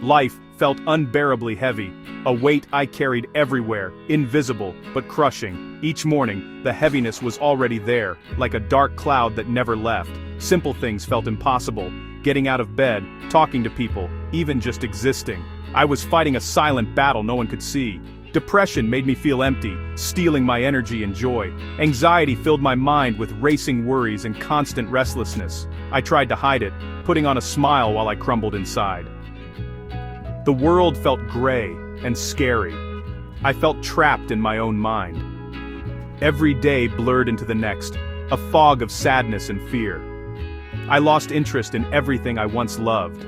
Life felt unbearably heavy, a weight I carried everywhere, invisible but crushing. Each morning, the heaviness was already there, like a dark cloud that never left. Simple things felt impossible. Getting out of bed, talking to people, even just existing. I was fighting a silent battle no one could see. Depression made me feel empty, stealing my energy and joy. Anxiety filled my mind with racing worries and constant restlessness. I tried to hide it, putting on a smile while I crumbled inside. The world felt gray and scary. I felt trapped in my own mind. Every day blurred into the next, a fog of sadness and fear. I lost interest in everything I once loved.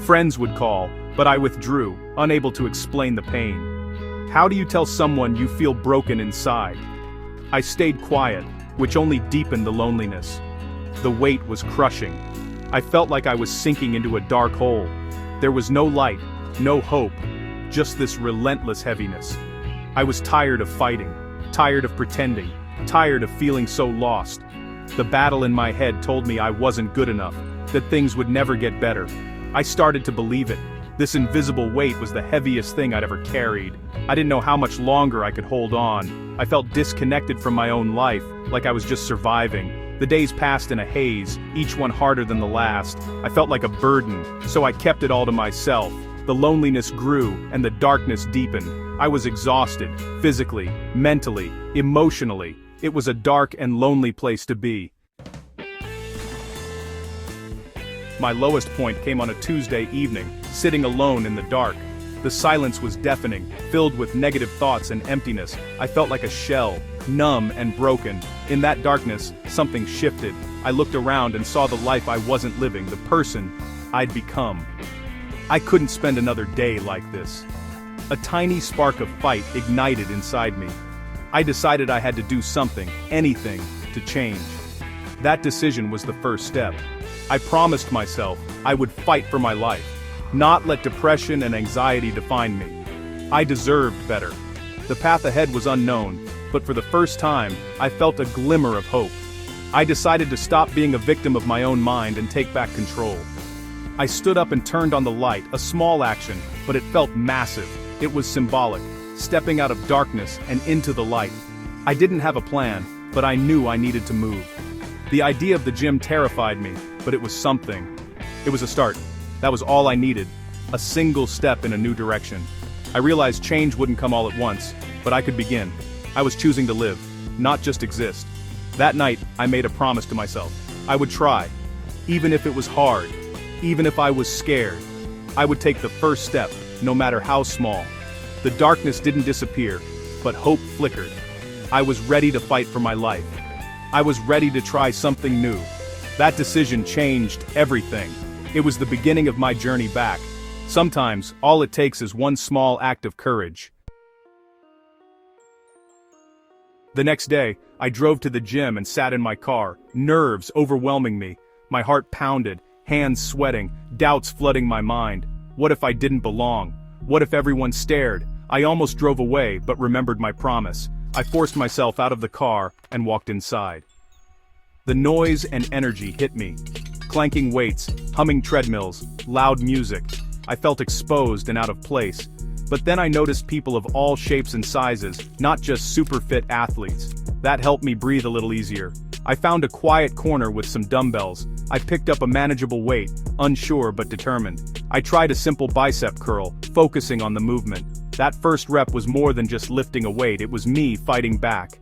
Friends would call, but I withdrew, unable to explain the pain. How do you tell someone you feel broken inside? I stayed quiet, which only deepened the loneliness. The weight was crushing. I felt like I was sinking into a dark hole. There was no light, no hope, just this relentless heaviness. I was tired of fighting, tired of pretending, tired of feeling so lost. The battle in my head told me I wasn't good enough, that things would never get better. I started to believe it. This invisible weight was the heaviest thing I'd ever carried. I didn't know how much longer I could hold on. I felt disconnected from my own life, like I was just surviving. The days passed in a haze, each one harder than the last. I felt like a burden, so I kept it all to myself. The loneliness grew, and the darkness deepened. I was exhausted, physically, mentally, emotionally. It was a dark and lonely place to be. My lowest point came on a Tuesday evening, sitting alone in the dark. The silence was deafening, filled with negative thoughts and emptiness. I felt like a shell, numb and broken. In that darkness, something shifted. I looked around and saw the life I wasn't living, the person I'd become. I couldn't spend another day like this. A tiny spark of fight ignited inside me. I decided I had to do something, anything, to change. That decision was the first step. I promised myself I would fight for my life, not let depression and anxiety define me. I deserved better. The path ahead was unknown, but for the first time, I felt a glimmer of hope. I decided to stop being a victim of my own mind and take back control. I stood up and turned on the light, a small action, but it felt massive. It was symbolic, stepping out of darkness and into the light. I didn't have a plan, but I knew I needed to move. The idea of the gym terrified me, but it was something. It was a start. That was all I needed. A single step in a new direction. I realized change wouldn't come all at once, but I could begin. I was choosing to live, not just exist. That night, I made a promise to myself. I would try. Even if it was hard. Even if I was scared. I would take the first step, no matter how small. The darkness didn't disappear, but hope flickered. I was ready to fight for my life. I was ready to try something new. That decision changed everything. It was the beginning of my journey back. Sometimes, all it takes is one small act of courage. The next day, I drove to the gym and sat in my car, nerves overwhelming me. My heart pounded, hands sweating, doubts flooding my mind. What if I didn't belong? What if everyone stared? I almost drove away, but remembered my promise. I forced myself out of the car and walked inside. The noise and energy hit me. Clanking weights, humming treadmills, loud music. I felt exposed and out of place. But then I noticed people of all shapes and sizes, not just super fit athletes. That helped me breathe a little easier. I found a quiet corner with some dumbbells. I picked up a manageable weight, unsure but determined. I tried a simple bicep curl, focusing on the movement. That first rep was more than just lifting a weight, it was me fighting back.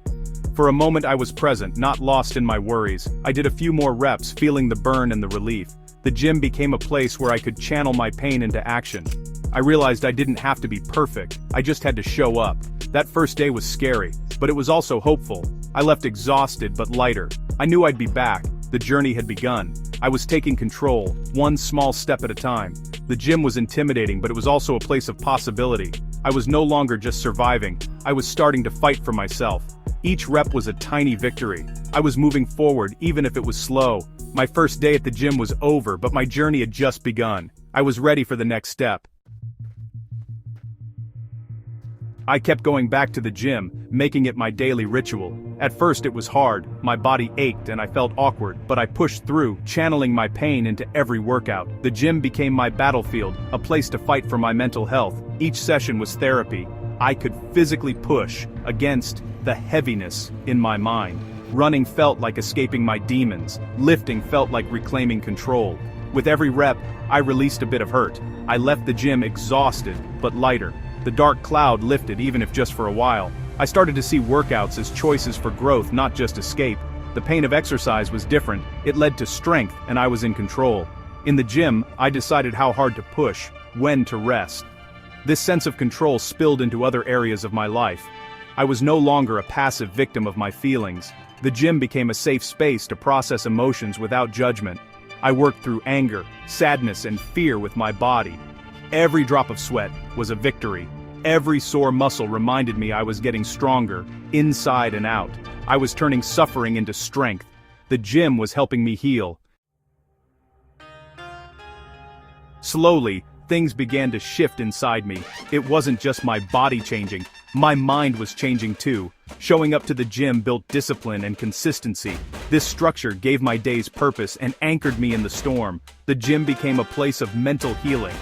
For a moment I was present, not lost in my worries. I did a few more reps, feeling the burn and the relief. The gym became a place where I could channel my pain into action. I realized I didn't have to be perfect, I just had to show up. That first day was scary, but it was also hopeful. I left exhausted but lighter. I knew I'd be back. The journey had begun. I was taking control, one small step at a time. The gym was intimidating, but it was also a place of possibility. I was no longer just surviving, I was starting to fight for myself. Each rep was a tiny victory. I was moving forward, even if it was slow. My first day at the gym was over, but my journey had just begun. I was ready for the next step. I kept going back to the gym, making it my daily ritual. At first it was hard, my body ached and I felt awkward, but I pushed through, channeling my pain into every workout. The gym became my battlefield, a place to fight for my mental health. Each session was therapy. I could physically push against the heaviness in my mind. Running felt like escaping my demons. Lifting felt like reclaiming control. With every rep, I released a bit of hurt. I left the gym exhausted, but lighter. The dark cloud lifted, even if just for a while. I started to see workouts as choices for growth, not just escape. The pain of exercise was different. It led to strength, and I was in control. In the gym, I decided how hard to push, when to rest. This sense of control spilled into other areas of my life. I was no longer a passive victim of my feelings. The gym became a safe space to process emotions without judgment. I worked through anger, sadness, and fear with my body. Every drop of sweat was a victory. Every sore muscle reminded me I was getting stronger, inside and out. I was turning suffering into strength. The gym was helping me heal. Slowly, things began to shift inside me. It wasn't just my body changing, my mind was changing too. Showing up to the gym built discipline and consistency. This structure gave my days purpose and anchored me in the storm. The gym became a place of mental healing.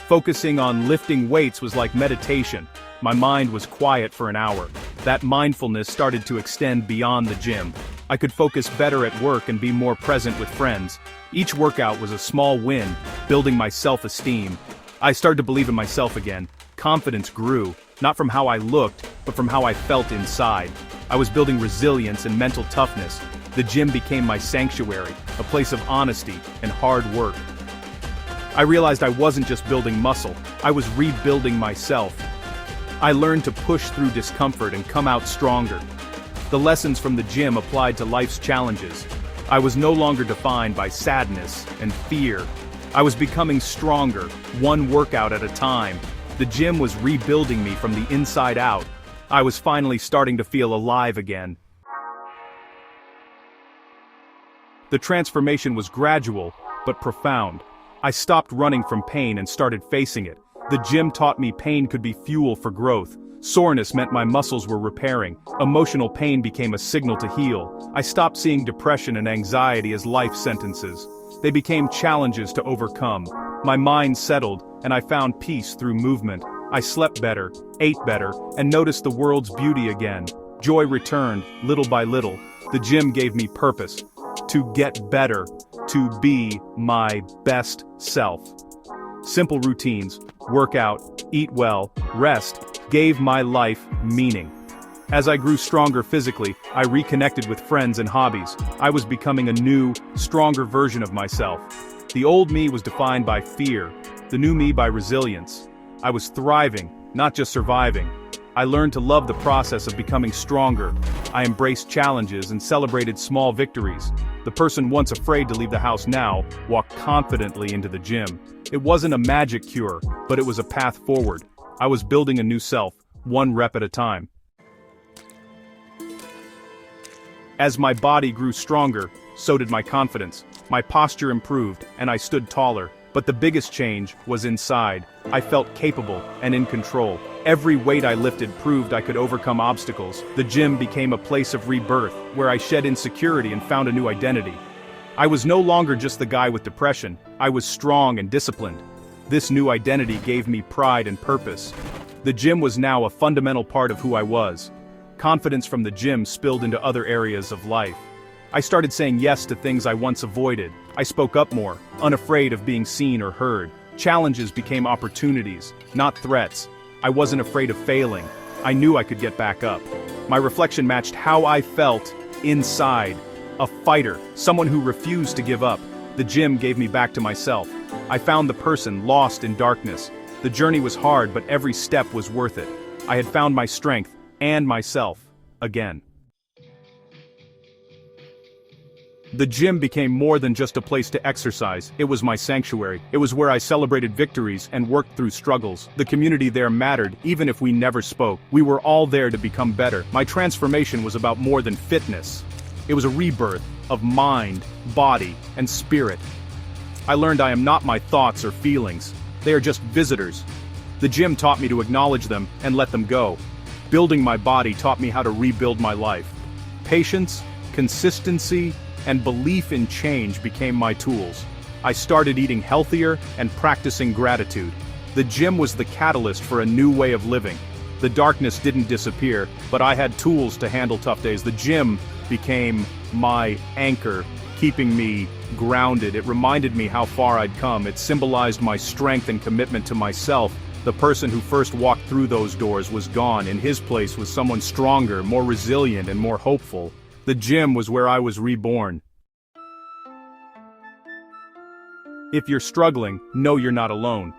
Focusing on lifting weights was like meditation. My mind was quiet for an hour. That mindfulness started to extend beyond the gym. I could focus better at work and be more present with friends. Each workout was a small win, building my self-esteem. I started to believe in myself again. Confidence grew, not from how I looked, but from how I felt inside. I was building resilience and mental toughness. The gym became my sanctuary, a place of honesty and hard work. I realized I wasn't just building muscle, I was rebuilding myself. I learned to push through discomfort and come out stronger. The lessons from the gym applied to life's challenges. I was no longer defined by sadness and fear. I was becoming stronger, one workout at a time. The gym was rebuilding me from the inside out. I was finally starting to feel alive again. The transformation was gradual, but profound. I stopped running from pain and started facing it. The gym taught me pain could be fuel for growth. Soreness meant my muscles were repairing. Emotional pain became a signal to heal. I stopped seeing depression and anxiety as life sentences. They became challenges to overcome. My mind settled, and I found peace through movement. I slept better, ate better, and noticed the world's beauty again. Joy returned, little by little. The gym gave me purpose. To get better, to be my best self. Simple routines, work out, eat well, rest, gave my life meaning. As I grew stronger physically, I reconnected with friends and hobbies. I was becoming a new, stronger version of myself. The old me was defined by fear, the new me by resilience. I was thriving, not just surviving. I learned to love the process of becoming stronger. I embraced challenges and celebrated small victories. The person once afraid to leave the house now walked confidently into the gym. It wasn't a magic cure, but it was a path forward. I was building a new self, one rep at a time. As my body grew stronger, so did my confidence. My posture improved, and I stood taller. But the biggest change was inside. I felt capable and in control. Every weight I lifted proved I could overcome obstacles. The gym became a place of rebirth, where I shed insecurity and found a new identity. I was no longer just the guy with depression. I was strong and disciplined. This new identity gave me pride and purpose. The gym was now a fundamental part of who I was. Confidence from the gym spilled into other areas of life. I started saying yes to things I once avoided. I spoke up more, unafraid of being seen or heard. Challenges became opportunities, not threats. I wasn't afraid of failing. I knew I could get back up. My reflection matched how I felt inside. A fighter, someone who refused to give up. The gym gave me back to myself. I found the person lost in darkness. The journey was hard, but every step was worth it. I had found my strength and myself again. The gym became more than just a place to exercise. It was my sanctuary. It was where I celebrated victories and worked through struggles. The community there mattered, even if we never spoke. We were all there to become better. My transformation was about more than fitness. It was a rebirth of mind, body, and spirit. I learned I am not my thoughts or feelings. They are just visitors. The gym taught me to acknowledge them and let them go. Building my body taught me how to rebuild my life. Patience, consistency, and belief in change became my tools. I started eating healthier and practicing gratitude. The gym was the catalyst for a new way of living. The darkness didn't disappear, but I had tools to handle tough days. The gym became my anchor, keeping me grounded. It reminded me how far I'd come. It symbolized my strength and commitment to myself. The person who first walked through those doors was gone. In his place was someone stronger, more resilient, and more hopeful. The gym was where I was reborn. If you're struggling, know you're not alone.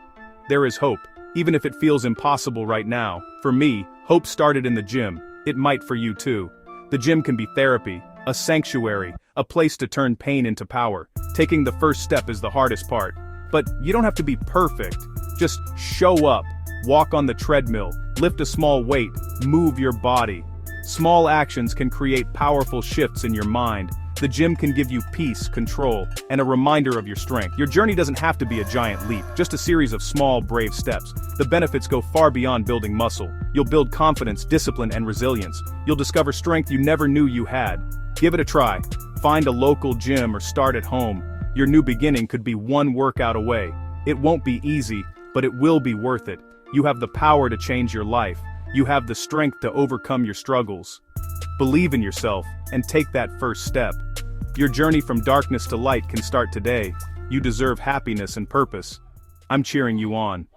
There is hope, even if it feels impossible right now. For me, hope started in the gym. It might for you too. The gym can be therapy, a sanctuary, a place to turn pain into power. Taking the first step is the hardest part. But you don't have to be perfect. Just show up, walk on the treadmill, lift a small weight, move your body. Small actions can create powerful shifts in your mind. The gym can give you peace, control, and a reminder of your strength. Your journey doesn't have to be a giant leap, just a series of small, brave steps. The benefits go far beyond building muscle. You'll build confidence, discipline, and resilience. You'll discover strength you never knew you had. Give it a try. Find a local gym or start at home. Your new beginning could be one workout away. It won't be easy, but it will be worth it. You have the power to change your life. You have the strength to overcome your struggles. Believe in yourself and take that first step. Your journey from darkness to light can start today. You deserve happiness and purpose. I'm cheering you on.